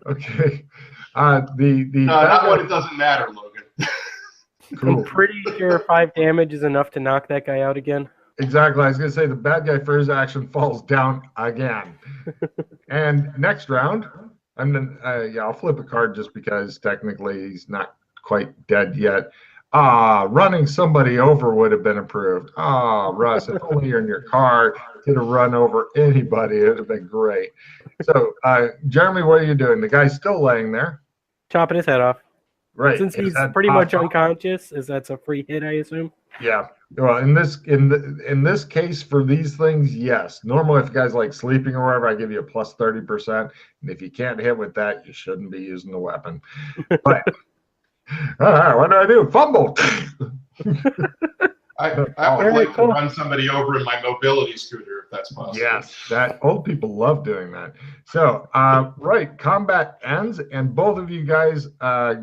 Okay. No, not when it doesn't matter, Logan. Cool. I'm pretty sure 5 damage is enough to knock that guy out again. Exactly. I was going to say the bad guy for his action falls down again. And next round, I'll flip a card just because technically he's not quite dead yet. Running somebody over would have been approved. Russ, if only you're in your car, could have run over anybody. It would have been great. So, Jeremy, what are you doing? The guy's still laying there. Chopping his head off. Right. Since he's pretty much unconscious, that's a free hit, I assume. Yeah. Well, in this case, for these things, yes. Normally, if a guy's like sleeping or whatever, I give you a plus 30%. And if you can't hit with that, you shouldn't be using the weapon. But what do? Fumble. I would like to run somebody over in my mobility scooter if that's possible. Yes, that old people love doing that. So, right, combat ends, and both of you guys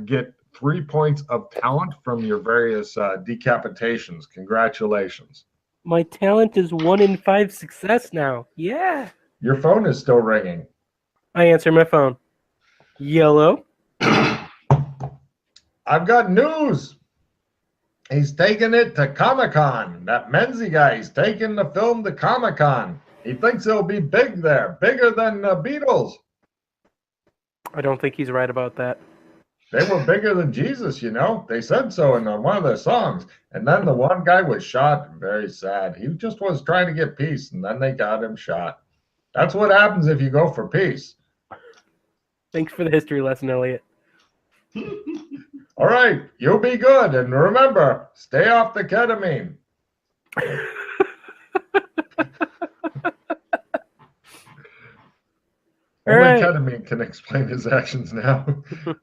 get 3 points of talent from your various decapitations. Congratulations. My talent is 1 in 5 success now. Yeah. Your phone is still ringing. I answer my phone. Yellow. I've got news. He's taking it to Comic-Con. That Menzie guy, he's taking the film to Comic-Con. He thinks it'll be big there, bigger than the Beatles. I don't think he's right about that. They were bigger than Jesus, you know. They said so in one of their songs. And then the one guy was shot. Very sad. He just was trying to get peace, and then they got him shot. That's what happens if you go for peace. Thanks for the history lesson, Elliot. All right, you'll be good. And remember, stay off the ketamine. Only ketamine can explain his actions now.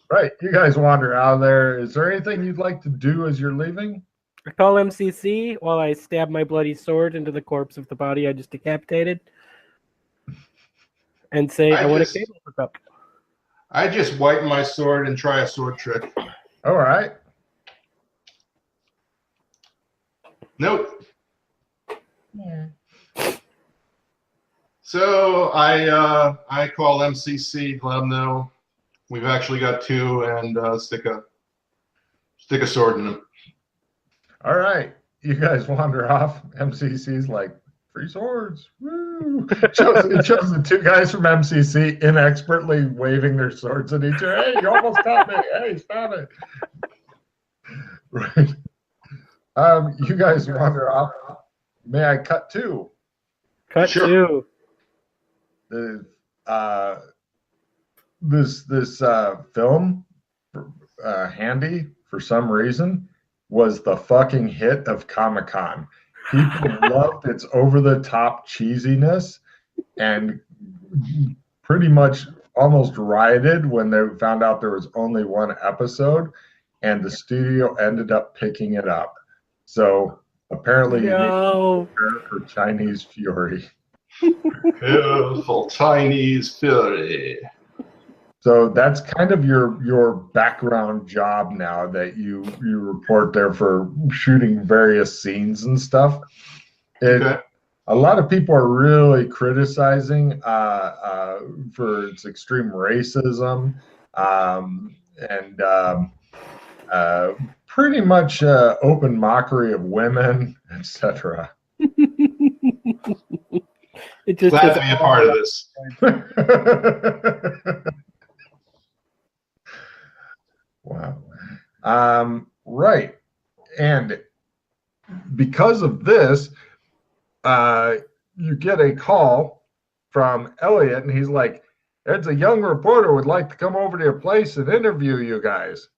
Right, you guys wander out of there. Is there anything you'd like to do as you're leaving? I call MCC while I stab my bloody sword into the corpse of the body I just decapitated. And say, I want a cable hookup. I just wipe my sword and try a sword trick. All right. Nope. Yeah. So I call MCC, let them know we've actually got 2, and stick a sword in them. All right, you guys wander off. MCC's like, free swords. Woo! It shows the 2 guys from MCC inexpertly waving their swords at each other. Hey, you almost got me. Hey, stop it. Right. You guys wander off. May I cut 2? Cut sure. 2. This film, Handy, for some reason, was the fucking hit of Comic-Con. People loved its over-the-top cheesiness and pretty much almost rioted when they found out there was only 1 episode, and the studio ended up picking it up. So apparently you need to prepare for Chinese fury. Beautiful Chinese fury. So that's kind of your background job now, that you report there for shooting various scenes and stuff. A lot of people are really criticizing for its extreme racism and pretty much open mockery of women, etc. Glad to be a part of this. Wow. Right. And because of this, you get a call from Elliot, and he's like, there's a young reporter would like to come over to your place and interview you guys.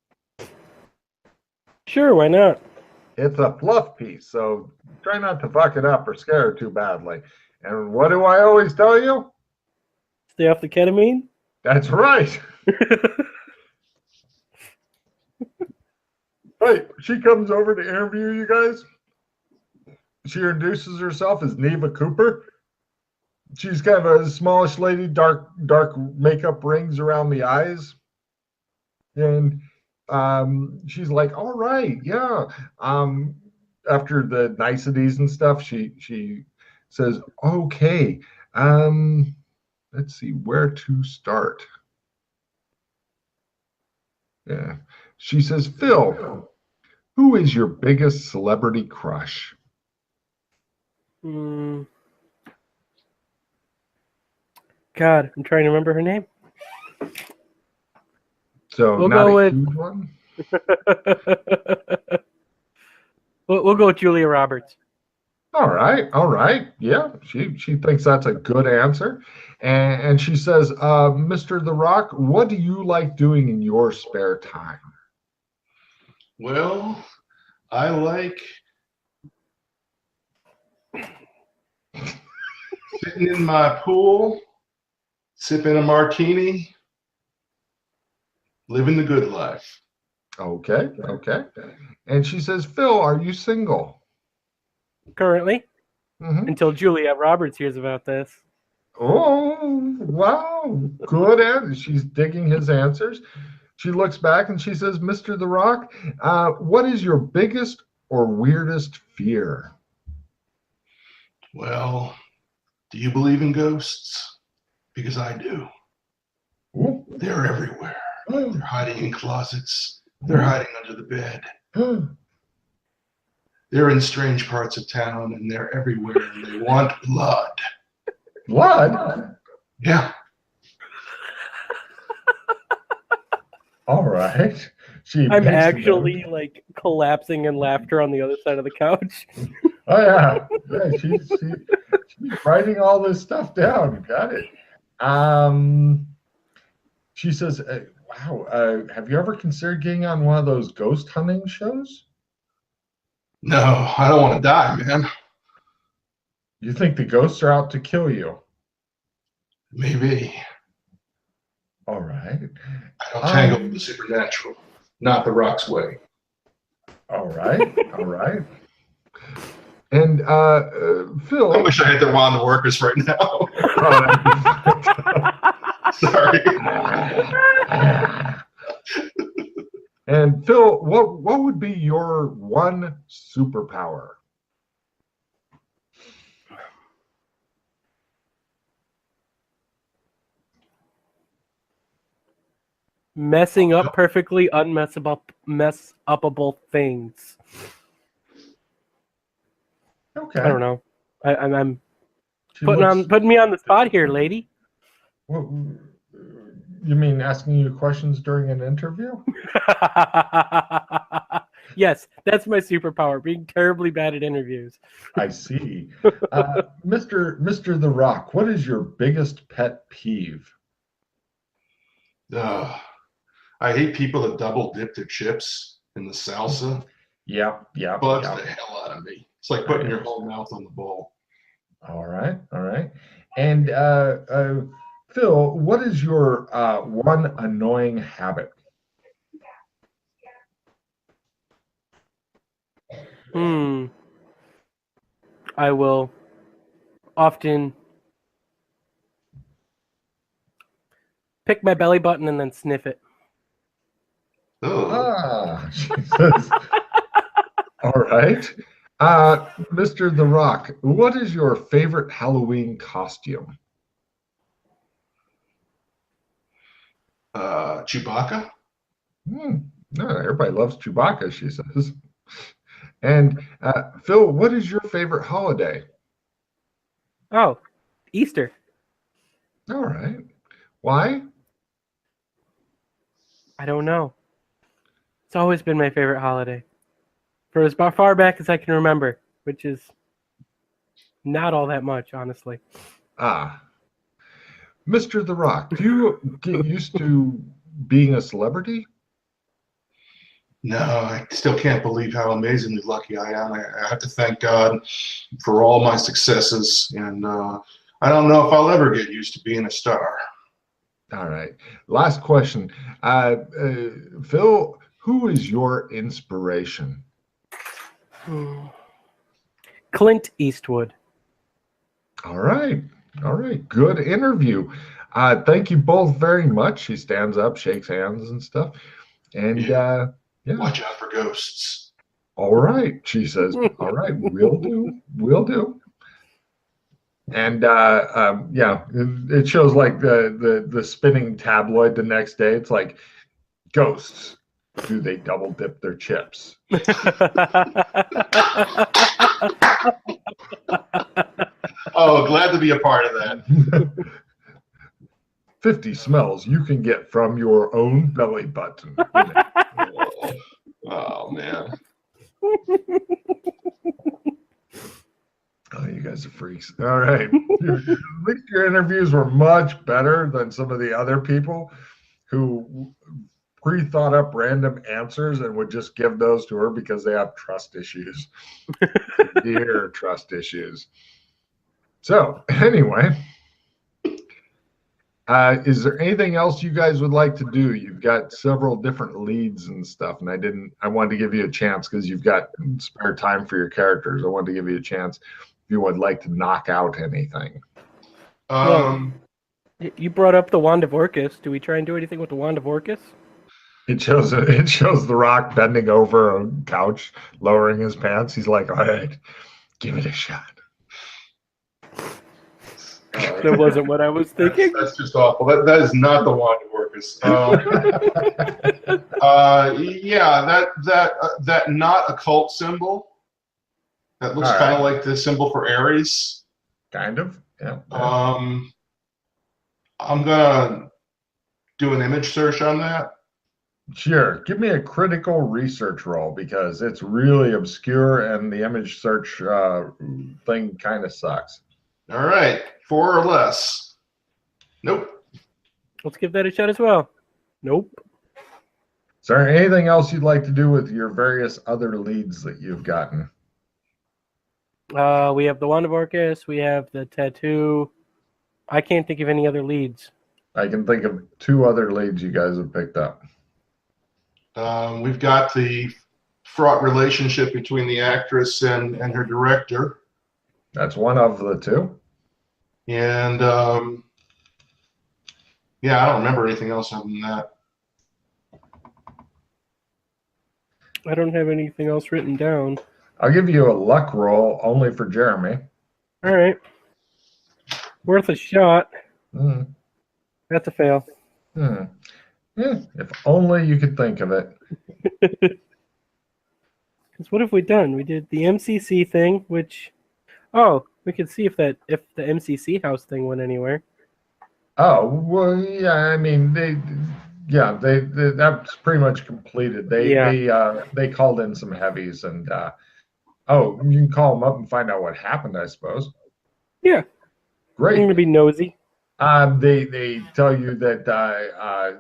Sure, why not? It's a fluff piece, so try not to fuck it up or scare her too badly. And what do I always tell you? Stay off the ketamine? That's right. Right. She comes over to interview you guys. She introduces herself as Neva Cooper. She's kind of a smallish lady, dark makeup rings around the eyes. And she's like, all right, yeah. After the niceties and stuff, she says, okay, let's see where to start. Yeah. She says, Phil, who is your biggest celebrity crush? Hmm. God, I'm trying to remember her name. So We'll not go a with- huge one. We'll go with Julia Roberts. All right, all right. Yeah, she thinks that's a good answer. And she says, Mr. The Rock, what do you like doing in your spare time? Well, I like sitting in my pool, sipping a martini, living the good life. Okay, okay. And she says, Phil, are you single? Currently, Mhm. until Julia Roberts hears about this. Oh, wow. Good answer. She's digging his answers. She looks back and she says, Mr. The Rock, what is your biggest or weirdest fear? Well, do you believe in ghosts? Because I do. Ooh. They're everywhere. They're hiding in closets. They're hiding under the bed. They're in strange parts of town and they're everywhere and they want blood. Blood? Yeah. All right. I'm makes a actually note. like collapsing in laughter on the other side of the couch. Oh, yeah. Yeah, she's writing all this stuff down. Got it. She says, wow, have you ever considered getting on one of those ghost hunting shows? No, I don't want to die, man. You think the ghosts are out to kill you? Maybe. All right. I don't tangle with the supernatural. Not the Rock's way. All right. All right. And Phil. I wish I had the Wand of Workers right now. Sorry. And Phil, what would be your one superpower? Messing up perfectly mess-upable things. Okay. I don't know. I'm She putting me on the spot here, lady. What, you mean asking you questions during an interview? Yes, that's my superpower, being terribly bad at interviews. I see. Mr. The Rock, what is your biggest pet peeve? I hate people that double dip their chips in the salsa. Yep. Bugs the hell out of me. It's like putting your whole mouth on the bowl. All right. And Phil, what is your one annoying habit? I will often pick my belly button and then sniff it. Oh. Jesus. All right. Mr. The Rock, what is your favorite Halloween costume? Chewbacca? No, everybody loves Chewbacca, she says. And Phil, what is your favorite holiday? Oh, Easter. All right. Why? I don't know. It's always been my favorite holiday. For as far back as I can remember, which is not all that much, honestly. Mr. The Rock, do you get used to being a celebrity? No, I still can't believe how amazingly lucky I am. I have to thank God for all my successes, and I don't know if I'll ever get used to being a star. All right. Last question. Phil, who is your inspiration? Clint Eastwood. All right. Good interview. Thank you both very much. She stands up, shakes hands and stuff. And yeah. Watch out for ghosts. All right, she says. All right, we'll do. And yeah, it shows like the spinning tabloid the next day. It's like Ghosts. Do they double dip their chips? Oh, glad to be a part of that. 50 smells you can get from your own belly button. Oh man. Oh, you guys are freaks. All right. At least your interviews were much better than some of the other people who pre-thought up random answers and would just give those to her because they have trust issues. Severe trust issues. So, anyway, is there anything else you guys would like to do? You've got several different leads and stuff, and I wanted to give you a chance because you've got spare time for your characters. I wanted to give you a chance if you would like to knock out anything. You brought up the Wand of Orcus. Do we try and do anything with the Wand of Orcus? It shows The Rock bending over a couch, lowering his pants. He's like, all right, give it a shot. That wasn't what I was thinking. That's just awful. That is not the Wand of Orcus. Yeah, that not occult symbol. That looks kind of like the symbol for Aries. Kind of, yeah. I'm gonna do an image search on that. Sure. Give me a critical research roll because it's really obscure and the image search thing kind of sucks. All right, 4 or less. Nope. Let's give that a shot as well. Nope. Is there anything else you'd like to do with your various other leads that you've gotten? We have the Wand of Orcus. We have the tattoo. I can't think of any other leads. I can think of 2 other leads you guys have picked up. We've got the fraught relationship between the actress and her director. That's one of the 2. And yeah, I don't remember anything else other than that. I don't have anything else written down. I'll give you a luck roll only for Jeremy. All right. Worth a shot. Mm. That's a fail. Yeah, if only you could think of it. Because what have we done? We did the MCC thing, which, we could see if the MCC house thing went anywhere. Oh well, yeah. I mean, that's pretty much completed. They called in some heavies, and you can call them up and find out what happened, I suppose. Yeah. Great. I'm gonna be nosy. They tell you that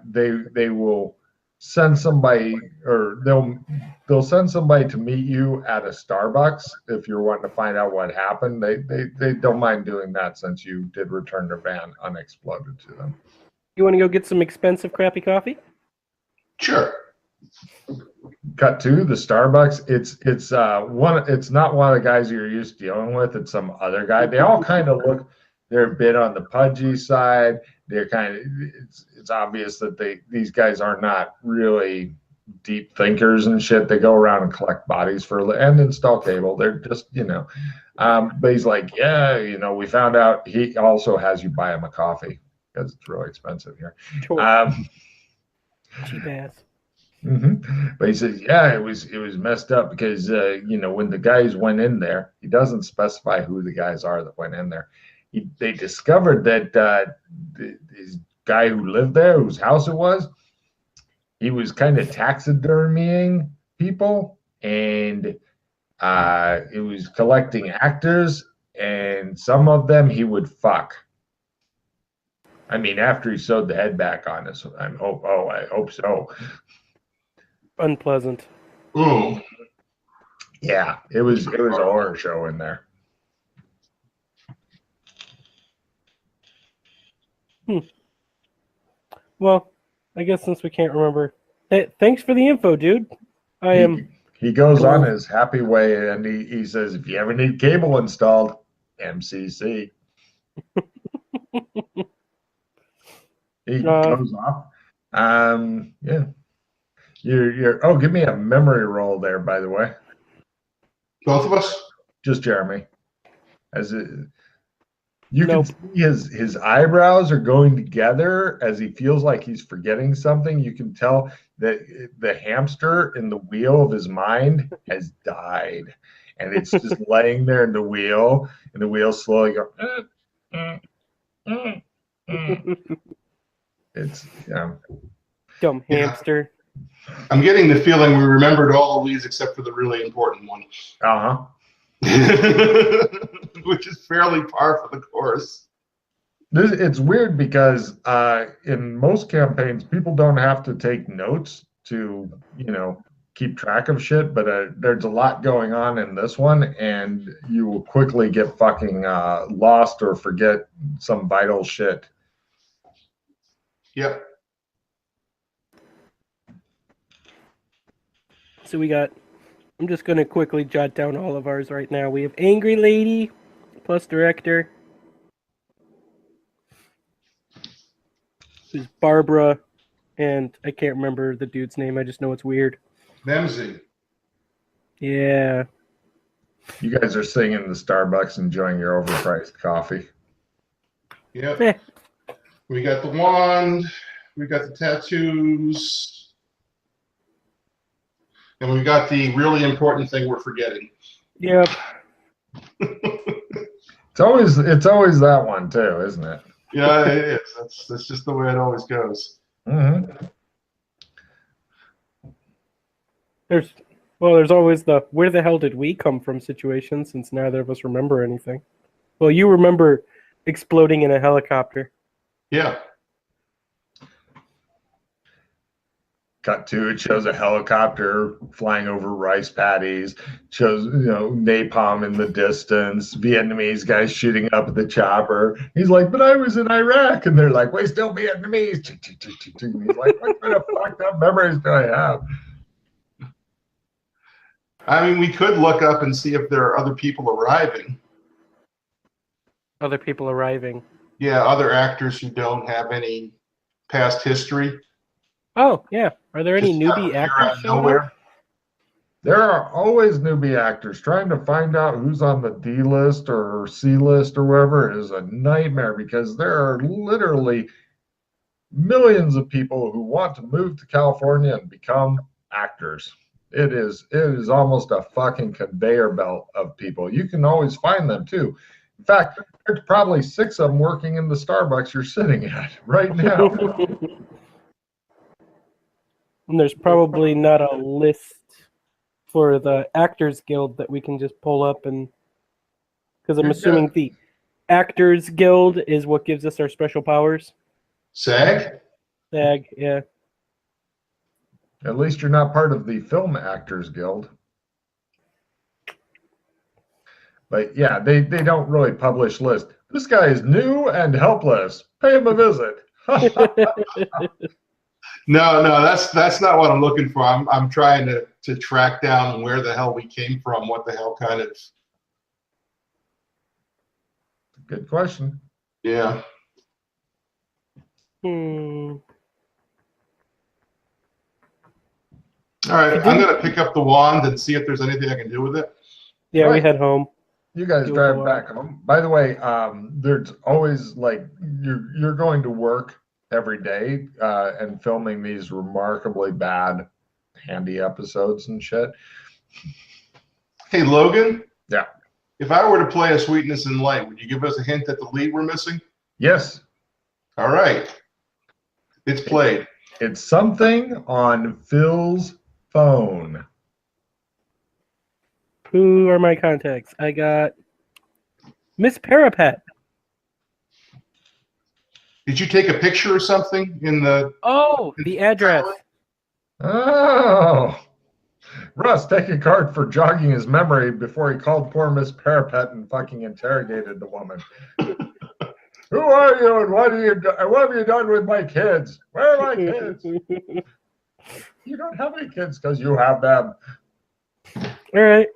they will send somebody, or they'll send somebody to meet you at a Starbucks if you're wanting to find out what happened. They don't mind doing that since you did return their van unexploded to them. You want to go get some expensive crappy coffee? Sure. Cut to the Starbucks. It's not one of the guys you're used to dealing with. It's some other guy. They all kind of look. They're a bit on the pudgy side. They're kind of. It's obvious that these guys are not really deep thinkers and shit. They go around and collect bodies and install cable. They're just But he's like, yeah, we found out he also has you buy him a coffee because it's really expensive here. Sure. Cheap ass. Mm-hmm. But he says, yeah, it was messed up because when the guys went in there, he doesn't specify who the guys are that went in there. They discovered that this guy who lived there, whose house it was, he was kind of taxidermying people, and it was collecting actors, and some of them he would fuck. I mean, after he sewed the head back on us, I hope so. Unpleasant. Ooh. Yeah, it was a horror show in there. Well, I guess since we can't remember, thanks for the info, dude. He goes on his happy way, and he says, if you ever need cable installed, MCC. He goes off. Yeah. You're give me a memory roll there, by the way. Both of us? Just Jeremy. You can Nope. see his eyebrows are going together as he feels like he's forgetting something. You can tell that the hamster in the wheel of his mind has died, and it's just laying there in the wheel, and the wheel slowly goes. It's Dumb Yeah. hamster. I'm getting the feeling we remembered all of these except for the really important one, uh-huh. which is fairly par for the course. It's weird because in most campaigns, people don't have to take notes to, keep track of shit, but there's a lot going on in this one, and you will quickly get fucking lost or forget some vital shit. Yep. So we got, I'm just going to quickly jot down all of ours right now. We have Angry Lady plus director, who's Barbara, and I can't remember the dude's name. I just know it's weird. Memsy. Yeah. You guys are sitting in the Starbucks enjoying your overpriced coffee. Yep. Eh. We got the wand. We got the tattoos. And we got the really important thing we're forgetting. Yep. It's always that one too, isn't it? Yeah, it is. That's just the way it always goes. Mm-hmm. There's always the where the hell did we come from situation, since neither of us remember anything. Well, you remember exploding in a helicopter. Yeah. Cut to it shows a helicopter flying over rice paddies, shows napalm in the distance, Vietnamese guys shooting up at the chopper. He's like, but I was in Iraq, and they're like, we're still Vietnamese. He's like, what kind of fucked up memories do I have? I mean, we could look up and see if there are other people arriving. Other people arriving. Yeah, other actors who don't have any past history. Oh, yeah. Are there any Just newbie appear actors out of showing nowhere. up? There are always newbie actors. Trying to find out who's on the D list or C list or wherever is a nightmare, because there are literally millions of people who want to move to California and become actors. It is almost a fucking conveyor belt of people. You can always find them too. In fact, there's probably 6 of them working in the Starbucks you're sitting at right now. And there's probably not a list for the Actors Guild that we can just pull up, and because I'm assuming the Actors Guild is what gives us our special powers. SAG? SAG, yeah. At least you're not part of the Film Actors Guild. But yeah, they don't really publish lists. This guy is new and helpless. Pay him a visit. No, that's not what I'm looking for. I'm trying to track down where the hell we came from, what the hell kind of. Good question. Yeah. Hmm. All right, I'm going to pick up the wand and see if there's anything I can do with it. Yeah, we Right. head home. You guys Do it drive for back home. By the way, there's always like you're going to work every day and filming these remarkably bad handy episodes and shit. Hey, Logan? Yeah. If I were to play a Sweetness and Light, would you give us a hint at the lead we're missing? Yes, All right. It's played. it's something on Phil's phone. Who are my contacts? I got Miss Parapet. Did you take a picture or something in the... Oh, the address. Oh, Russ, take a card for jogging his memory before he called poor Miss Parapet and fucking interrogated the woman. Who are you and what have you done with my kids? Where are my kids? You don't have any kids because you have them. All right.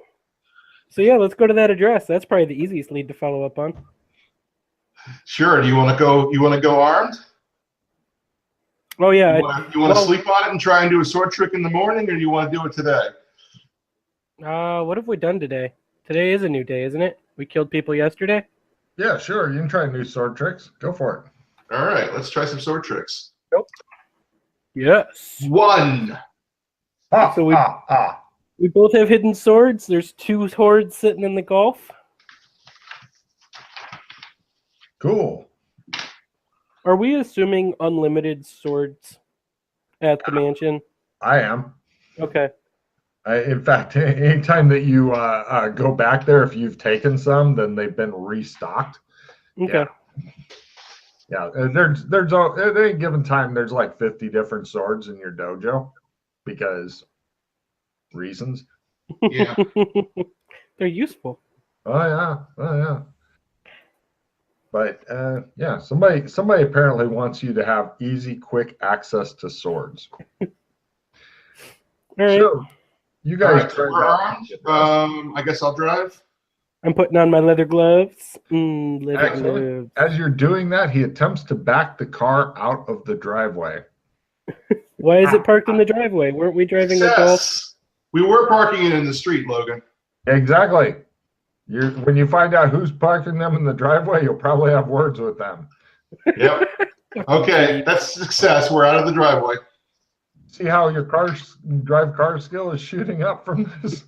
So yeah, let's go to that address. That's probably the easiest lead to follow up on. Sure. Do you want to go? You want to go armed? Oh yeah. You want to sleep on it and try and do a sword trick in the morning, or do you want to do it today? What have we done today? Today is a new day, isn't it? We killed people yesterday. Yeah, sure. You can try new sword tricks. Go for it. All right, let's try some sword tricks. Yes. 1. So we both have hidden swords. There's 2 swords sitting in the golf. Cool. Are we assuming unlimited swords at the mansion? I am. Okay. In fact, anytime that you go back there, if you've taken some, then they've been restocked. Okay. Yeah. There's at any given time, there's like 50 different swords in your dojo because reasons. Yeah. They're useful. Oh yeah. But yeah, somebody apparently wants you to have easy, quick access to swords. All right. So you All guys right, so we're on. I guess I'll drive. I'm putting on my leather gloves. Leather gloves. As you're doing that, he attempts to back the car out of the driveway. Why is it parked in the driveway? Weren't we driving a golf? Success. We were parking it in the street, Logan. Exactly. When you find out who's parking them in the driveway, you'll probably have words with them. Yep. Okay, that's success. We're out of the driveway. See how your drive car skill is shooting up from this?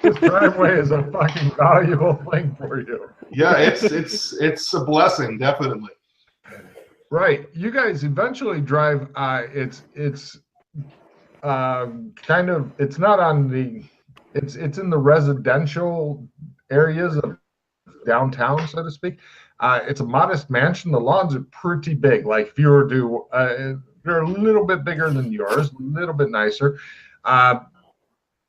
This driveway is a fucking valuable thing for you. Yeah, it's a blessing, definitely. Right. You guys eventually drive. It's kind of. It's not on the. It's in the residential areas of downtown, so to speak. It's a modest mansion. The lawns are pretty big. Like if you were to, they're a little bit bigger than yours, a little bit nicer.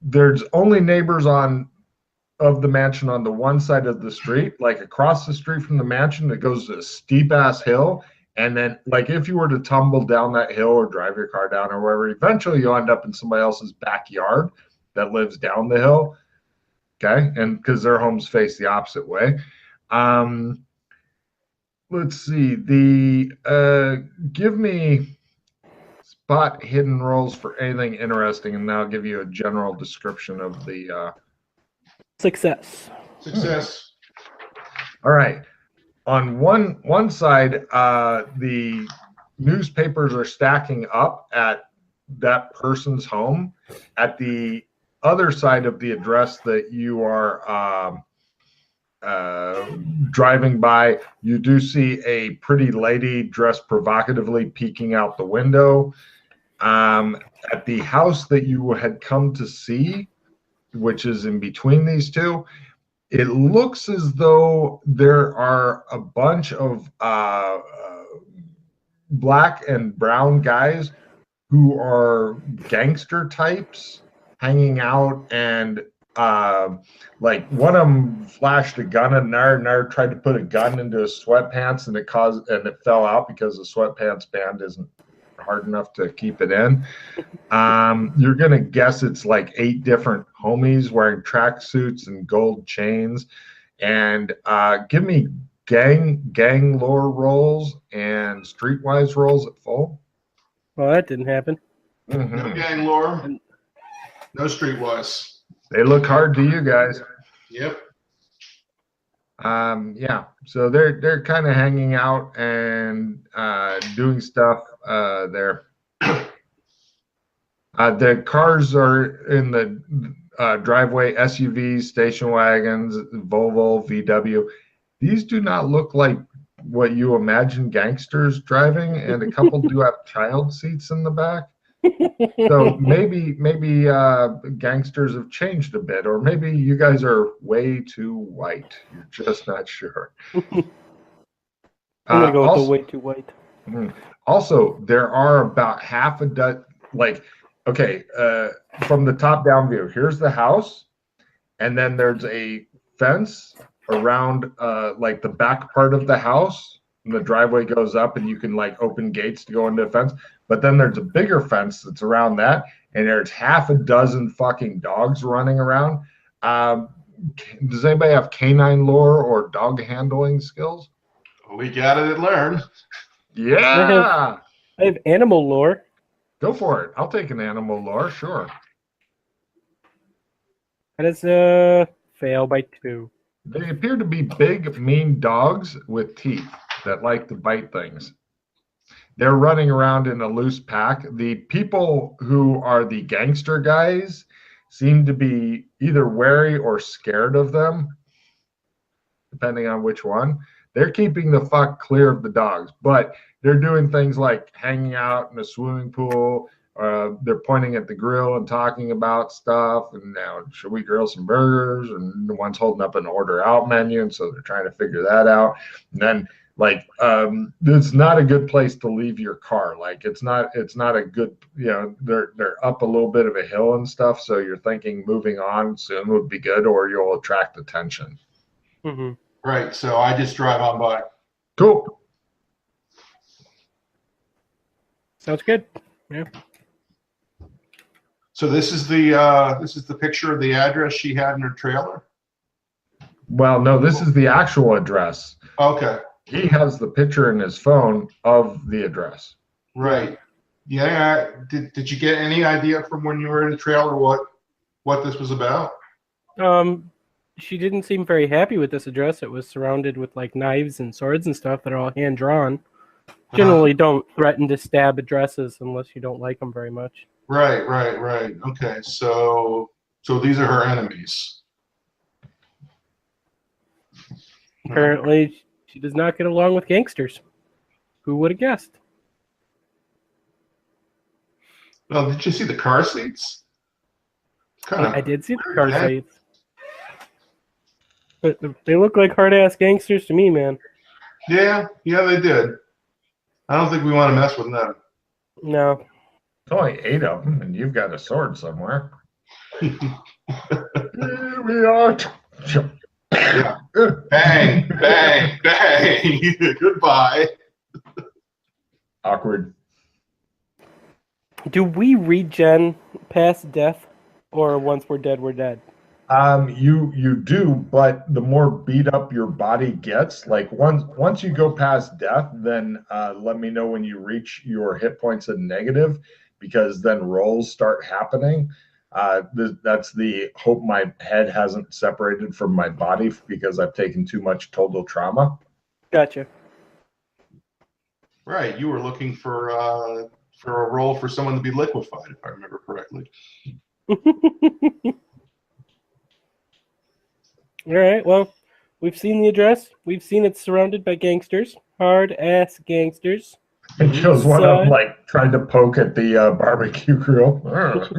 There's only neighbors of the mansion on the one side of the street. Like across the street from the mansion, it goes to a steep ass hill. And then, like, if you were to tumble down that hill or drive your car down or wherever, eventually you'll end up in somebody else's backyard that lives down the hill. Okay. And because their homes face the opposite way. Let's see. Give me spot hidden roles for anything interesting, and then I'll give you a general description of the Success. Success. All right. On one side, the newspapers are stacking up at that person's home. At the other side of the address that you are driving by, you do see a pretty lady dressed provocatively peeking out the window. At the house that you had come to see, which is in between these two, it looks as though there are a bunch of black and brown guys who are gangster types hanging out, and like one of them flashed a gun at Nar tried to put a gun into his sweatpants, and it fell out because the sweatpants band isn't hard enough to keep it in. You're gonna guess it's like 8 different homies wearing tracksuits and gold chains. And give me gang lore rolls and streetwise rolls at full. Well, that didn't happen. Mm-hmm. No gang lore. No streetwise. They look hard to you guys. Yep. Yeah. So they're kind of hanging out and doing stuff there. The cars are in the driveway: SUVs, station wagons, Volvo, VW. These do not look like what you imagine gangsters driving, and a couple do have child seats in the back. So maybe gangsters have changed a bit, or maybe you guys are way too white. You're just not sure. I'm gonna go with the way too white. Also, there are about half a dozen. Like, okay, from the top down view, here's the house, and then there's a fence around like the back part of the house, and the driveway goes up, and you can like open gates to go into the fence. But then there's a bigger fence that's around that, and there's half a dozen fucking dogs running around. Does anybody have canine lore or dog handling skills? We got it at Learn. Yeah. I have animal lore. Go for it. I'll take an animal lore, sure. That is a fail by 2. They appear to be big, mean dogs with teeth that like to bite things. They're running around in a loose pack. The people who are the gangster guys seem to be either wary or scared of them, depending on which one. They're keeping the fuck clear of the dogs, but they're doing things like hanging out in a swimming pool. They're pointing at the grill and talking about stuff. And now, should we grill some burgers? And the one's holding up an order out menu, and so they're trying to figure that out. And then, like, it's not a good place to leave your car. Like, it's not a good, they're up a little bit of a hill and stuff. So you're thinking moving on soon would be good, or you'll attract attention. Mm-hmm. Right. So I just drive on by. Cool. Sounds good. Yeah. So this is the picture of the address she had in her trailer. Well, no, this is the actual address. Okay. He has the picture in his phone of the address. Right. Yeah. Did you get any idea from when you were in the trailer what this was about? She didn't seem very happy with this address. It was surrounded with like knives and swords and stuff that are all hand drawn. Generally, don't threaten to stab addresses unless you don't like them very much. Right. Okay. So these are her enemies. Apparently, she does not get along with gangsters. Who would have guessed? Well, did you see the car seats? I did see the car seats. But they look like hard-ass gangsters to me, man. Yeah, they did. I don't think we want to mess with them. No. There's only 8 of them, and you've got a sword somewhere. Here we are. Yeah. Bang, bang, bang. Goodbye. Awkward. Do we regen past death, or once we're dead, we're dead? You do, but the more beat up your body gets, like once you go past death, then let me know when you reach your hit points in negative, because then rolls start happening. That's the hope my head hasn't separated from my body because I've taken too much total trauma. Gotcha. Right, you were looking for a role for someone to be liquefied, if I remember correctly. All right, well, we've seen the address. We've seen it's surrounded by gangsters. Hard-ass gangsters. It shows one of them, like, trying to poke at the barbecue grill. What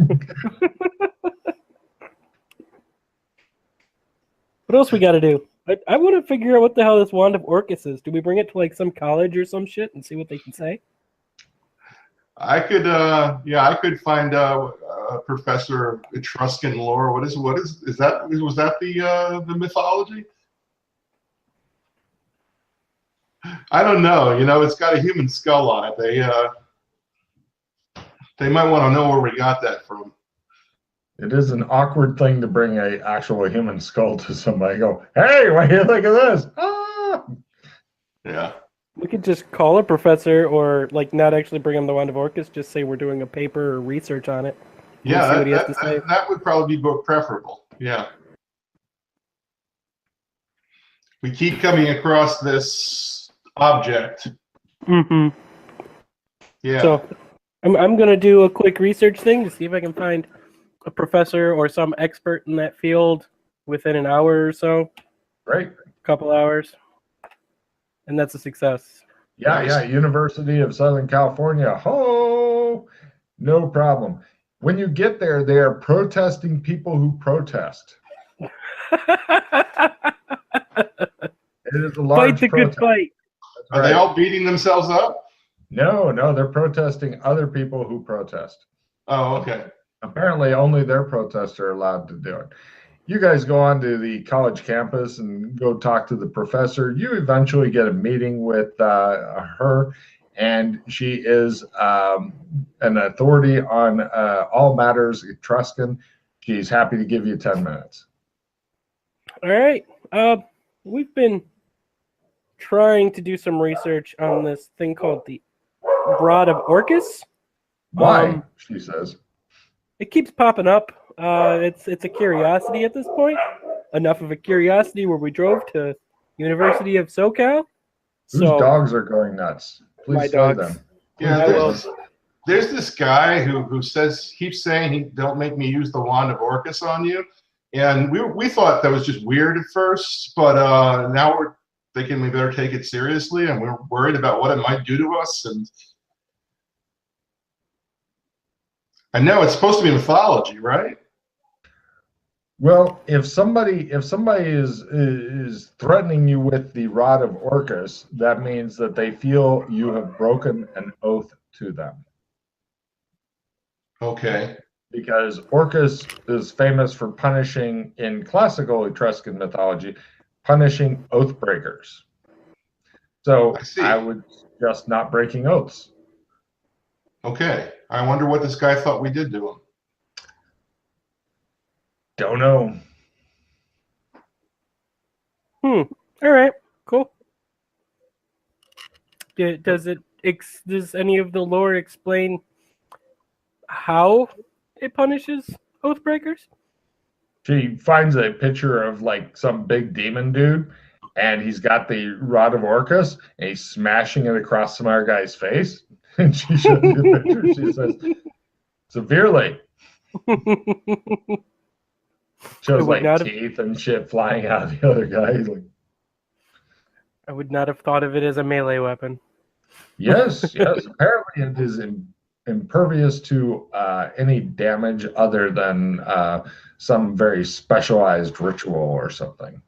else we got to do? I want to figure out what the hell this Wand of Orcus is. Do we bring it to, like, some college or some shit and see what they can say? I could find a professor of Etruscan lore. Was that the mythology? I don't know. It's got a human skull on it. They might want to know where we got that from. It is an awkward thing to bring a actual human skull to somebody. Go, hey, what do you think of this? Ah! Yeah. We could just call a professor, or like not actually bring him the Wand of Orcus. Just say we're doing a paper or research on it. Yeah, see what he has to say. That would probably be preferable. Yeah. We keep coming across this object. Mm-hmm. Yeah. So I'm gonna do a quick research thing to see if I can find a professor or some expert in that field within an hour or so. Right. A couple hours. And that's a success. Yeah, Nice. yeah. University of Southern California. Ho! No problem. When you get there, they are protesting people who protest. It is a large Fight the protest. good fight. Are they all beating themselves up? No, they're protesting other people who protest. Oh, okay. Apparently, only their protests are allowed to do it. You guys go on to the college campus and go talk to the professor. You eventually get a meeting with her, and she is an authority on all matters Etruscan. She's happy to give you 10 minutes. All right. We've been trying to do some research on this thing called the Rod of Orcus. Why? She says. It keeps popping up. It's a curiosity at this point. enough of a curiosity where we drove to University of SoCal. Whose So dogs are going nuts? my Please slay dogs. them. Yeah, I will. there's this guy who keeps saying don't make me use the wand of Orcus on you, and we thought that was just weird at first, but now we're thinking we better take it seriously, and we're worried about what it might do to us. And I know it's supposed to be mythology, right? Well, if somebody is threatening you with the rod of Orcus, that means that they feel you have broken an oath to them. Okay. Because Orcus is famous for punishing, in classical Etruscan mythology, punishing oath breakers. So I would suggest not breaking oaths. Okay. I wonder what this guy thought we did to him. Don't know. All right. Cool. Does any of the lore explain how it punishes oath breakers? She finds a picture of like some big demon dude, and he's got the rod of Orcus, and he's smashing it across some other guy's face. And she shows me the picture. She says, severely. Shows like teeth and shit flying out of the other guy. Like, I would not have thought of it as a melee weapon. yes. Apparently, it is impervious to any damage other than some very specialized ritual or something.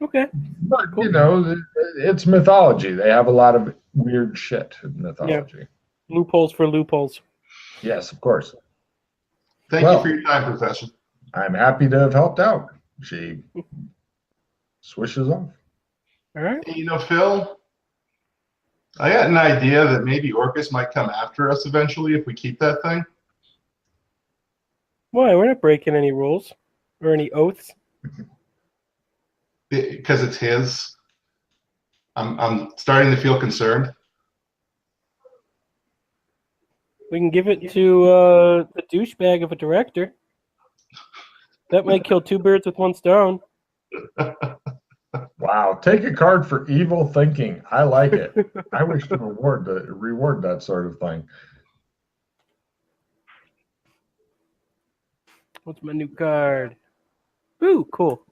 Okay. But, cool. You know, it's mythology. They have a lot of weird shit in mythology. Yeah. Loopholes for loopholes. Yes, of course. Thank you for your time, Professor. I'm happy to have helped out. She swishes off. All right. You know, Phil, I got an idea that maybe Orcus might come after us eventually if we keep that thing. Why? We're not breaking any rules or any oaths. Because it's his. I'm starting to feel concerned. We can give it to the douchebag of a director. That might kill two birds with one stone. Wow, take a card for evil thinking. I like it. I wish to reward that sort of thing. What's my new card? Ooh, cool.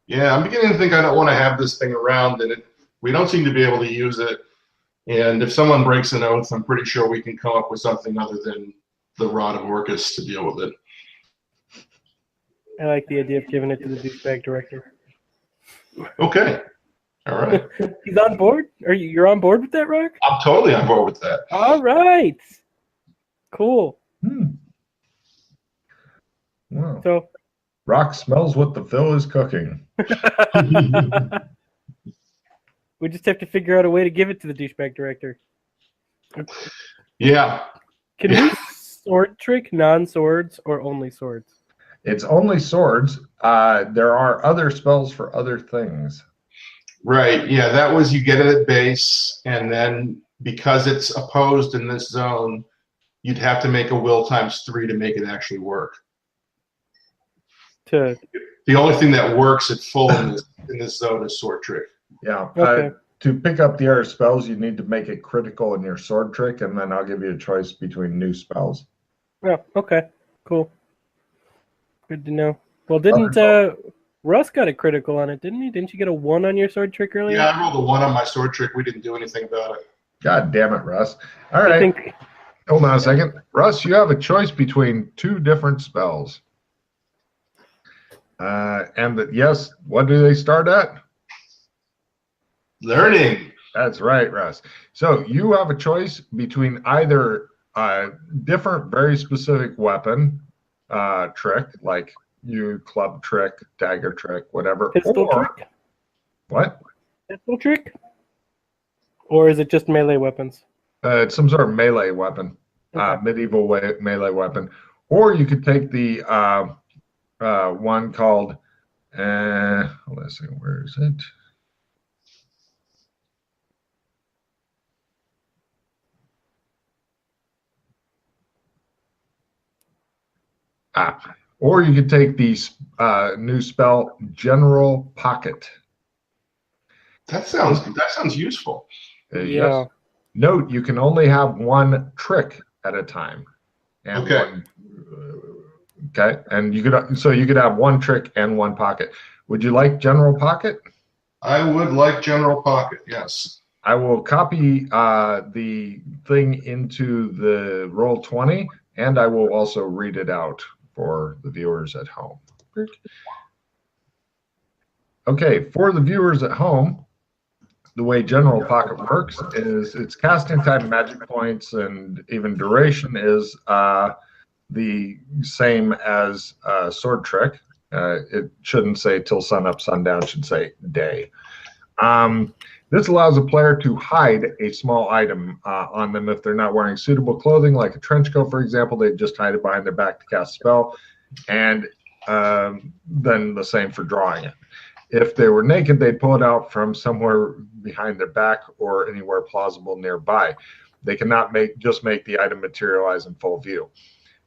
Yeah, I'm beginning to think I don't want to have this thing around, and we don't seem to be able to use it. And if someone breaks an oath, I'm pretty sure we can come up with something other than the rod of Orcus to deal with it. I like the idea of giving it to the douchebag director. Okay. All right. He's on board? You're on board with that, Rock? I'm totally on board with that. All right. Cool. Wow. So Rock smells what the Phil is cooking. We just have to figure out a way to give it to the douchebag director. Yeah. Can we sword trick non-swords or only swords? It's only swords. There are other spells for other things. Right. Yeah, that was you get it at base, and then because it's opposed in this zone, you'd have to make a will ×3 to make it actually work. The only thing that works at full in this zone is sword trick. Yeah. Okay. To pick up the other spells, you need to make it critical in your sword trick, and then I'll give you a choice between new spells. Oh, okay. Cool. Good to know. Well, didn't Russ got a critical on it, didn't he? Didn't you get a 1 on your sword trick earlier? Yeah, I rolled a 1 on my sword trick. We didn't do anything about it. God damn it, Russ. All right. Hold on a second. Russ, you have a choice between 2 different spells. Yes, what do they start at? Learning. That's right, Russ. So you have a choice between either a different, very specific weapon trick, like you club trick, dagger trick, whatever. Pistol trick? What? Pistol trick? Or is it just melee weapons? It's some sort of melee weapon, medieval melee weapon. Or you could take the one called, let's see, where is it? Or you could take the new spell, General Pocket. That sounds useful. Yeah. Yes. Note, you can only have one trick at a time. And Okay. Okay. And you could have one trick and one pocket. Would you like General Pocket? I would like General Pocket, yes. I will copy the thing into the Roll20, and I will also read it out for the viewers at home. Okay, for the viewers at home, the way General Pocket works is its casting time, magic points, and even duration is the same as Sword Trick. It shouldn't say till sunup, sundown, it should say day. This allows a player to hide a small item on them if they're not wearing suitable clothing, like a trench coat, for example. They just hide it behind their back to cast a spell, and then the same for drawing it. If they were naked, they'd pull it out from somewhere behind their back or anywhere plausible nearby. They cannot just make the item materialize in full view.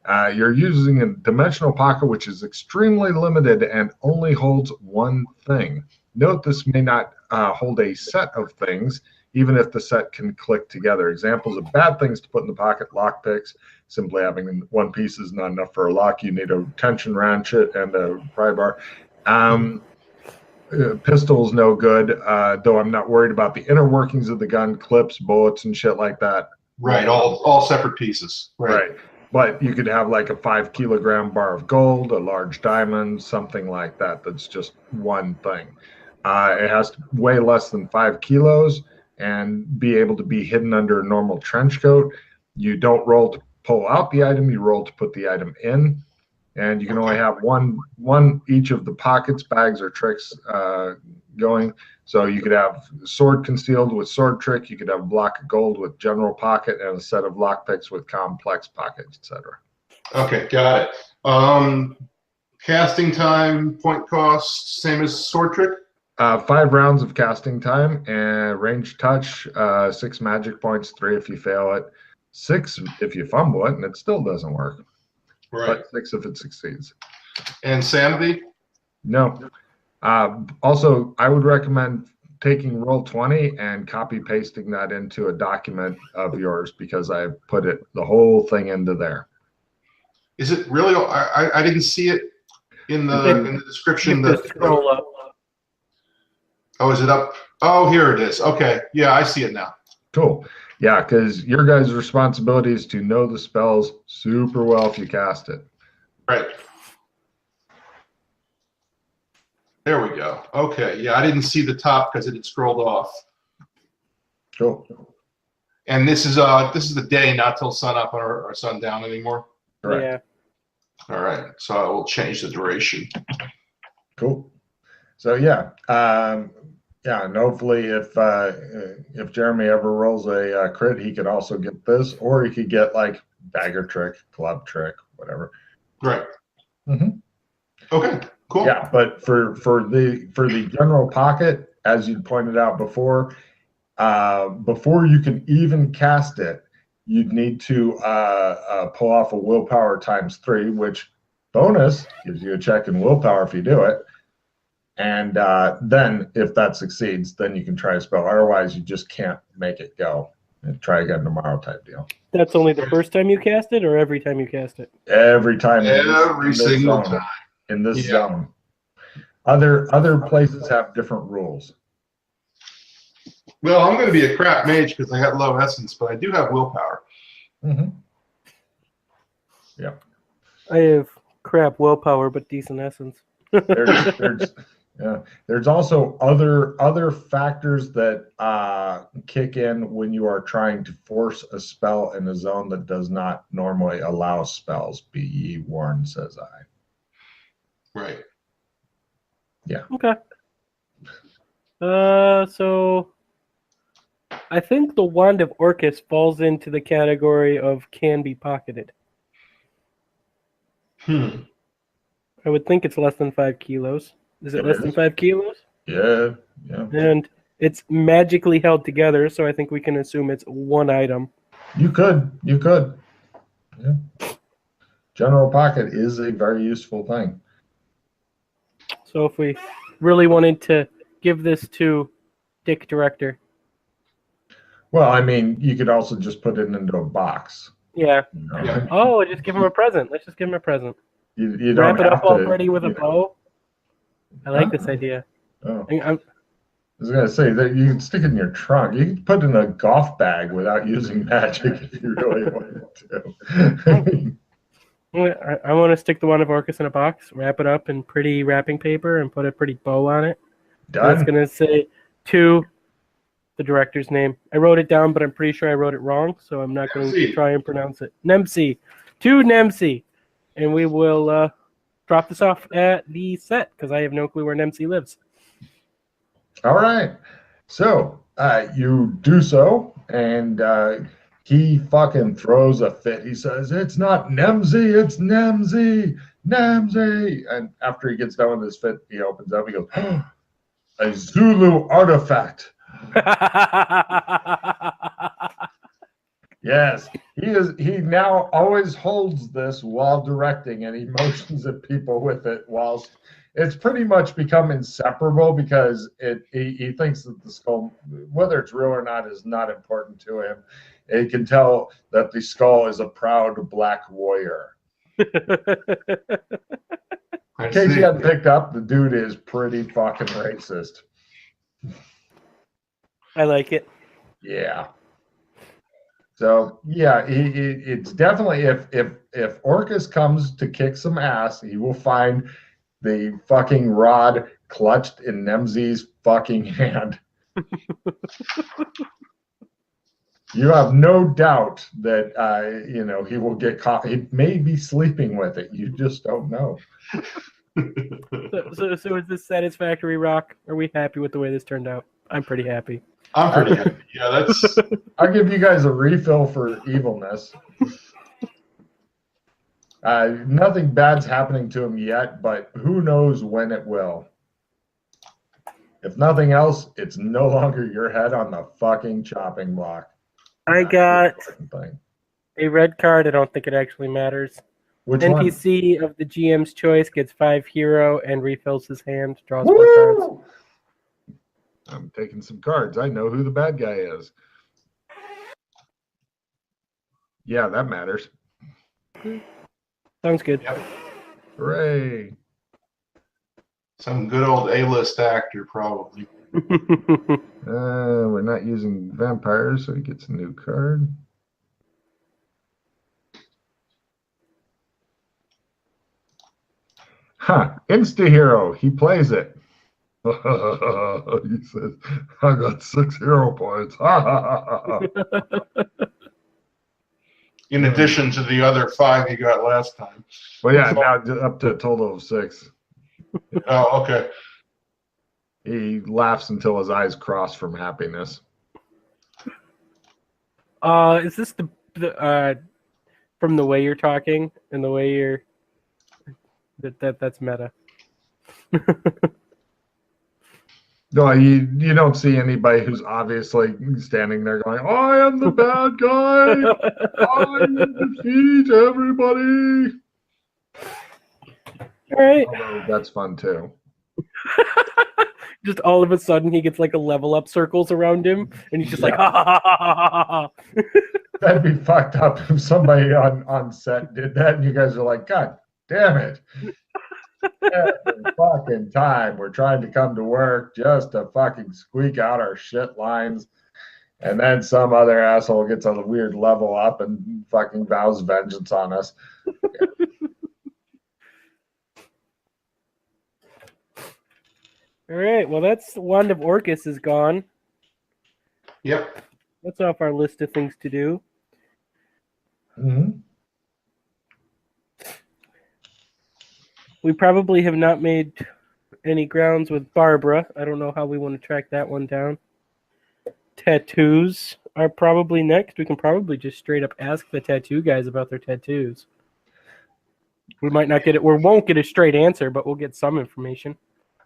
You're using a dimensional pocket, which is extremely limited and only holds one thing. Note this may not hold a set of things, even if the set can click together. Examples of bad things to put in the pocket: lockpicks. Simply having one piece is not enough for a lock. You need a tension ratchet and a pry bar. Pistol's no good, though I'm not worried about the inner workings of the gun, clips, bullets, and shit like that. Right, all separate pieces. Right. But you could have like a 5 kilogram bar of gold, a large diamond, something like that. That's just one thing. It has to weigh less than 5 kilos and be able to be hidden under a normal trench coat. You don't roll to pull out the item, you roll to put the item in. And you can only have one each of the pockets, bags, or tricks going. So you could have sword concealed with sword trick. You could have a block of gold with general pocket and a set of lockpicks with complex pockets, etc. Okay, got it. Casting time, point cost, same as sword trick? 5 rounds of casting time and range touch, 6 magic points, 3 if you fail it, 6 if you fumble it, and it still doesn't work. Right. But 6 if it succeeds. And sanity? No. Also, I would recommend taking Roll20 and copy pasting that into a document of yours, because I put the whole thing into there. Is it really? I didn't see it in the description. Scroll up. Oh, is it up? Oh, here it is. Okay. Yeah, I see it now. Cool. Yeah, because your guys' responsibility is to know the spells super well if you cast it. Right. There we go. Okay. Yeah, I didn't see the top because it had scrolled off. Cool. And this is the day, not till sunup or sundown anymore. Correct. Yeah. All right. So I will change the duration. Cool. So yeah, and hopefully if Jeremy ever rolls a crit, he could also get this, or he could get like dagger trick, club trick, whatever. Right. Mm-hmm. Okay. Cool. Yeah, but for the general pocket, as you pointed out before you can even cast it, you'd need to pull off a willpower ×3, which bonus gives you a check in willpower if you do it. And then if that succeeds, then you can try a spell. Otherwise, you just can't make it go. And try again tomorrow type deal. That's only the first time you cast it, or every time you cast it? Every time. Every single time. In this zone. Other places have different rules. Well, I'm going to be a crap mage because I got low essence, but I do have willpower. Mm-hmm. Yeah. I have crap willpower, but decent essence. There's also other factors that kick in when you are trying to force a spell in a zone that does not normally allow spells. Be ye warned, says I. Right. Yeah. Okay. So I think the Wand of Orcus falls into the category of can be pocketed. I would think it's less than 5 kilos. Is it less than 5 kilos? Yeah. And it's magically held together, so I think we can assume it's one item. You could. Yeah. General pocket is a very useful thing. So if we really wanted to give this to Dick Director. Well, I mean, you could also just put it into a box. Yeah. You know? Yeah. Oh, just give him a present. Let's just give him a present. You don't Wrap it have up to, all pretty with a you know. bow. I like this Oh. idea. Oh. I'm, I was gonna say that you can stick it in your trunk. You can put it in a golf bag without using magic if you really wanted to. I want to stick the Wand of Orcus in a box, wrap it up in pretty wrapping paper, and put a pretty bow on it. And it's Done. going to say to the director's name. I wrote it down, but I'm pretty sure I wrote it wrong, so I'm not going to Nemsi. try and pronounce it. Nemsi. To Nemsi. And we will drop this off at the set, because I have no clue where Nemsi lives. All right. So you do so, and he fucking throws a fit. He says, "It's not Nemsi, it's Nemsi, Nemsi." And after he gets done with his fit, he opens up. He goes, "Oh, a Zulu artifact." Yes, he now always holds this while directing, and he motions at people with it whilst it's pretty much become inseparable, because he thinks that the skull, whether it's real or not, is not important to him. He can tell that the skull is a proud black warrior. In case you hadn't picked up, the dude is pretty fucking racist. I like it. Yeah. So yeah, it's definitely, if Orcus comes to kick some ass, he will find the fucking rod clutched in Nemzi's fucking hand. You have no doubt that he will get caught. He may be sleeping with it. You just don't know. So is this satisfactory, Rock? Are we happy with the way this turned out? I'm pretty happy. I'm pretty happy. Yeah, that's. I'll give you guys a refill for evilness. Nothing bad's happening to him yet, but who knows when it will. If nothing else, it's no longer your head on the fucking chopping block. I got a red card. I don't think it actually matters. Which NPC of the GM's choice gets 5 hero and refills his hand, draws one? 4 cards. I'm taking some cards. I know who the bad guy is. Yeah, that matters. Sounds good. Yep. Hooray. Some good old A-list actor, probably. We're not using vampires, so he gets a new card. Huh. Insta-hero. He plays it. He says, I got 6 hero points. In addition to the other 5 he got last time. Well, yeah, now up to a total of 6. Oh, okay. He laughs until his eyes cross from happiness. Is this the from the way you're talking and the way you're that's meta. No, you don't see anybody who's obviously standing there going, I am the bad guy. I defeat everybody. All right. Although that's fun too. Just all of a sudden he gets like a level up circles around him and he's just like ha, ha, ha, ha, ha, ha. That'd be fucked up if somebody on set did that and you guys are like, God damn it. Every fucking time we're trying to come to work just to fucking squeak out our shit lines, and then some other asshole gets a weird level up and fucking vows vengeance on us. All right, well that's Wand of Orcus is gone. Yep. That's off our list of things to do. Mm-hmm. We probably have not made any grounds with Barbara. I don't know how we want to track that one down. Tattoos are probably next. We can probably just straight up ask the tattoo guys about their tattoos. We might not get it. We won't get a straight answer, but we'll get some information.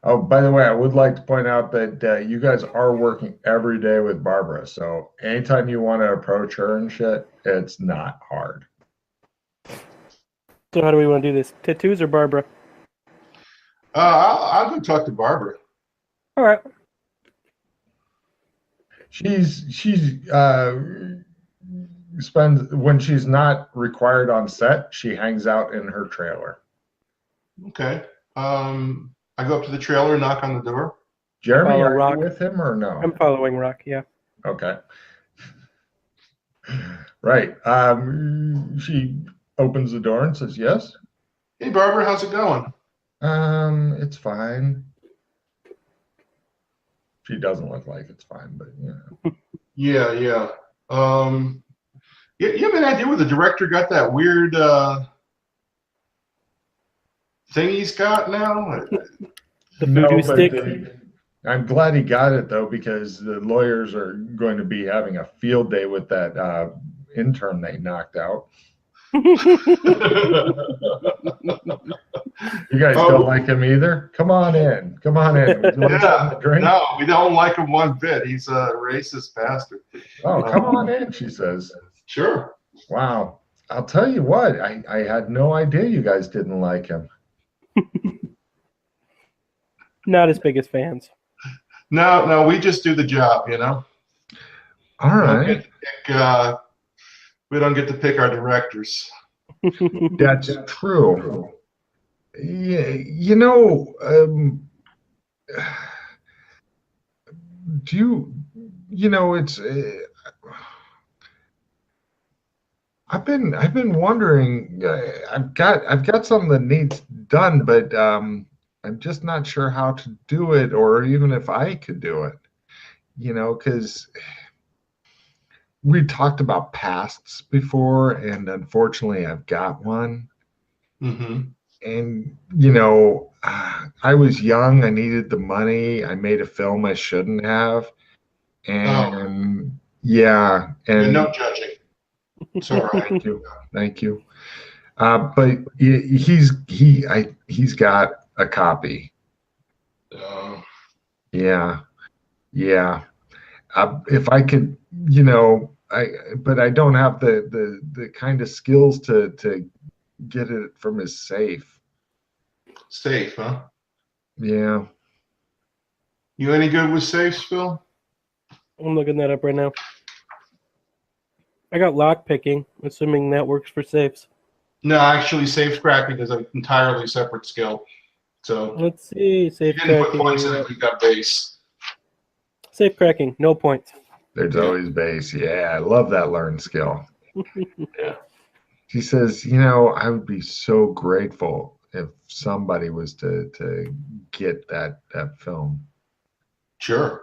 Oh, by the way, I would like to point out that you guys are working every day with Barbara. So anytime you want to approach her and shit, it's not hard. So how do we want to do this? Tattoos or Barbara? I'll go talk to Barbara. All right. She's spends when she's not required on set, she hangs out in her trailer. Okay. I go up to the trailer and knock on the door. Jeremy, Follow are Rock. you with him or no? I'm following Rock. Yeah. Okay. Right. She opens the door and says, "Yes." Hey, Barbara, how's it going? It's fine. She doesn't look like it's fine, but yeah. Yeah. You have an idea where the director got that weird thing he's got now? The voodoo but stick. I'm glad he got it though, because the lawyers are going to be having a field day with that intern they knocked out. You guys don't like him either? Come on in. Come on in. Would you like something to drink? No, we don't like him one bit. He's a racist bastard. Oh, come on in, she says. Sure. Wow. I'll tell you what, I had no idea you guys didn't like him. Not as big as fans. No, we just do the job, you know. All right. We don't get to pick our directors. That's true. Yeah, it's I've been wondering. I've got something that needs done, but I'm just not sure how to do it, or even if I could do it. Because we talked about pasts before, and unfortunately, I've got one. Mm-hmm. And I was young. I needed the money. I made a film I shouldn't have, and yeah, and no judging. It's all right. Thank you. But he's got a copy. Yeah. If I could, but I don't have the kind of skills to get it from his safe. Safe, huh? Yeah. You any good with safes, Phil? I'm looking that up right now. I got lock picking, assuming that works for safes. No, actually, safe cracking is an entirely separate skill. So let's see. Safe you didn't put cracking. points in it, we got base. Safe cracking, no points. There's always base. Yeah, I love that learned skill. Yeah. She says, I would be so grateful if somebody was to get that film. Sure.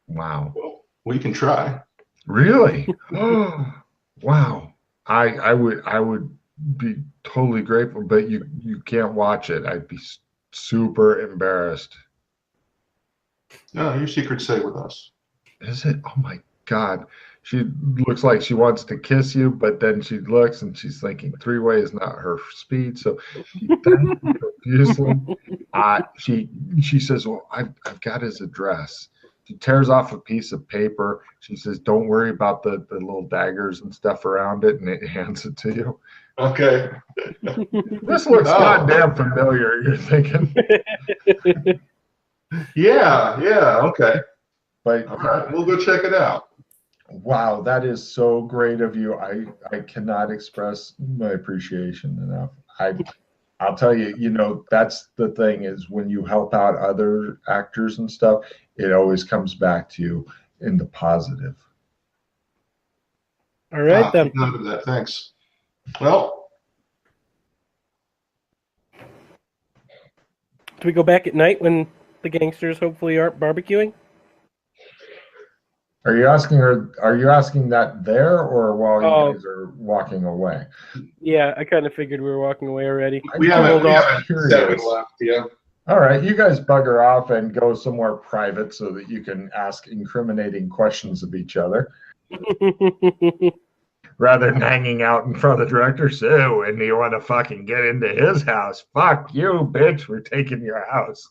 Wow. Well, we can try. Really? Oh, wow. I would be totally grateful, but you can't watch it. I'd be super embarrassed. No, your secret's safe with us. Is it? Oh my God. She looks like she wants to kiss you, but then she looks and she's thinking three-way is not her speed. So she thanks you profusely. She says, "Well, I've got his address." She tears off a piece of paper. She says, "Don't worry about the little daggers and stuff around it," and it hands it to you. Okay. This looks goddamn familiar, you're thinking. Yeah, okay. But all right, we'll go check it out. Wow, that is so great of you. I cannot express my appreciation enough. I'll tell you, that's the thing, is when you help out other actors and stuff, it always comes back to you in the positive. All right, then. None of that, thanks. Well, do we go back at night when the gangsters hopefully aren't barbecuing? Are you asking that there, or while you guys are walking away? Yeah, I kind of figured we were walking away already. We haven't left, yeah. All right, you guys bugger off and go somewhere private so that you can ask incriminating questions of each other. Rather than hanging out in front of the director. So, and you want to fucking get into his house? Fuck you, bitch. We're taking your house.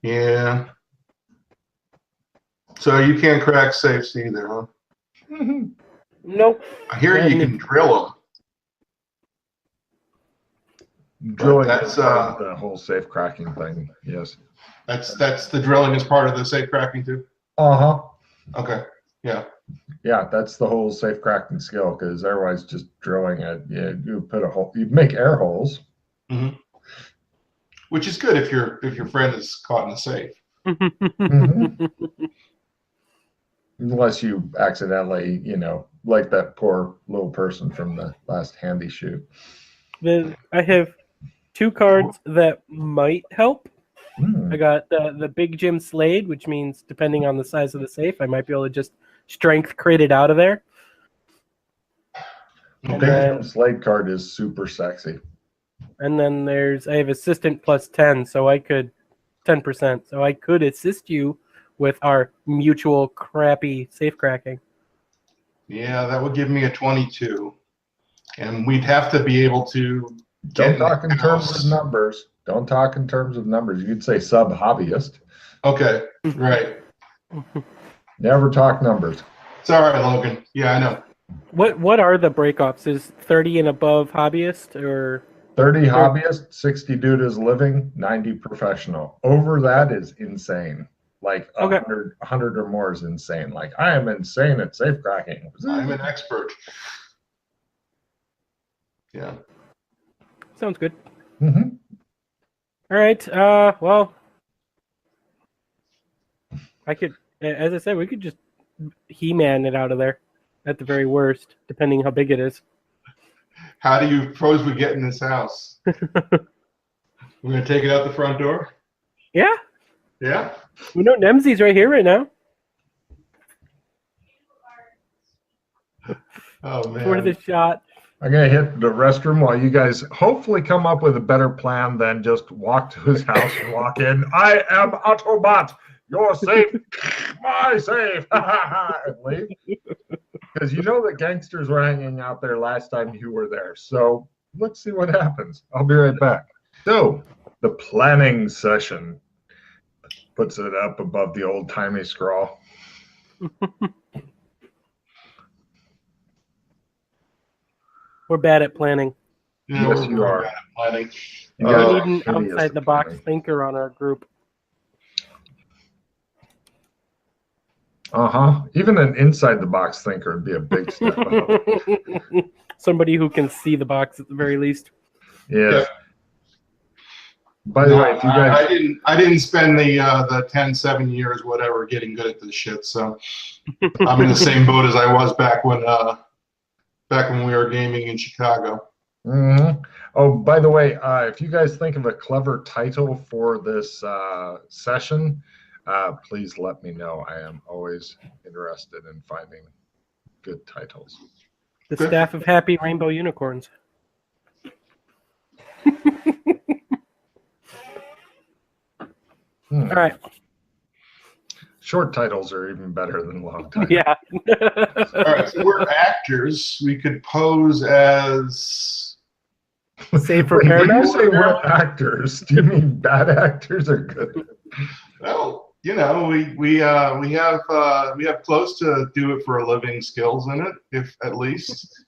Yeah. So you can't crack safes either, huh? Nope. I hear you can drill them. Drilling that's is part of the whole safe cracking thing. Yes. that's the drilling is part of the safe cracking too. Uh-huh. Okay. Yeah. Yeah, that's the whole safe cracking skill, because otherwise just drilling it, you put a hole, you make air holes. Mm-hmm. Which is good if your friend is caught in a safe. Mm-hmm. Unless you accidentally, like that poor little person from the last handy shoot. I have 2 cards that might help. Hmm. I got the Big Jim Slade, which means depending on the size of the safe, I might be able to just strength crit it out of there. The And Big then- Jim Slade card is super sexy. And then I have assistant plus 10, so I could 10%. So I could assist you with our mutual crappy safe cracking. Yeah, that would give me a 22, and we'd have to be able to. Don't talk in terms of numbers. Don't talk in terms of numbers. You could say sub hobbyist. Okay, right. Never talk numbers. It's all right, Logan. Yeah, I know. What are the breakoffs? Is 30 and above hobbyist or 30 hobbyist, 60 dude is living, 90 professional. Over that is insane. Like Okay. 100 or more is insane. Like, I am insane at safe cracking. I'm an expert. Yeah. sounds good? Mm-hmm. All right. Well, I could, as I said, we could just He-Man it out of there at the very worst, depending how big it is. How do you propose we get in this house? We're gonna take it out the front door. Yeah. Yeah. We know Nemzi's right here right now. Oh man. For the shot. I'm going to hit the restroom while you guys hopefully come up with a better plan than just walk to his house and walk in. I am Autobot. You're safe. My safe. And leave. Because you know the gangsters were hanging out there last time you were there. So let's see what happens. I'll be right back. So the planning session puts it up above the old-timey scrawl. We're bad at planning. Yeah, Yes, we're you really are. bad at planning. You We guys need are an hideous outside the at box planning. thinker on our group. Even an inside the box thinker would be a big step up. Somebody who can see the box at the very least. Yes. By the way, if you guys, I didn't spend the 10, 7 years, whatever, getting good at this shit. So I'm in the same boat as I was back when we were gaming in Chicago. Mhm. Oh, by the way, if you guys think of a clever title for this session, please let me know. I am always interested in finding good titles. The staff of happy rainbow unicorns. All right. Short titles are even better than long titles. Yeah. All right, so we're actors. We could pose as. Save for Wait, when you paramount. say we're actors, do you mean bad actors or good? Well, we have close to do it for a living skills in it, if at least.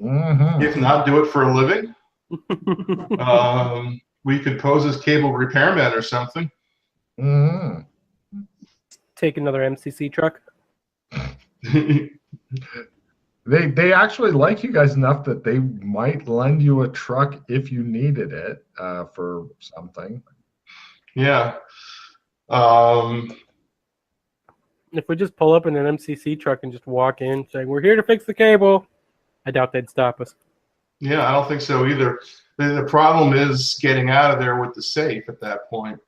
Mm-hmm. If not, do it for a living. We could pose as cable repairman or something. Mm-hmm. Take another MCC truck. They actually like you guys enough that they might lend you a truck if you needed it for something. Yeah. If we just pull up in an MCC truck and just walk in saying, "We're here to fix the cable," I doubt they'd stop us. Yeah, I don't think so either. The problem is getting out of there with the safe at that point.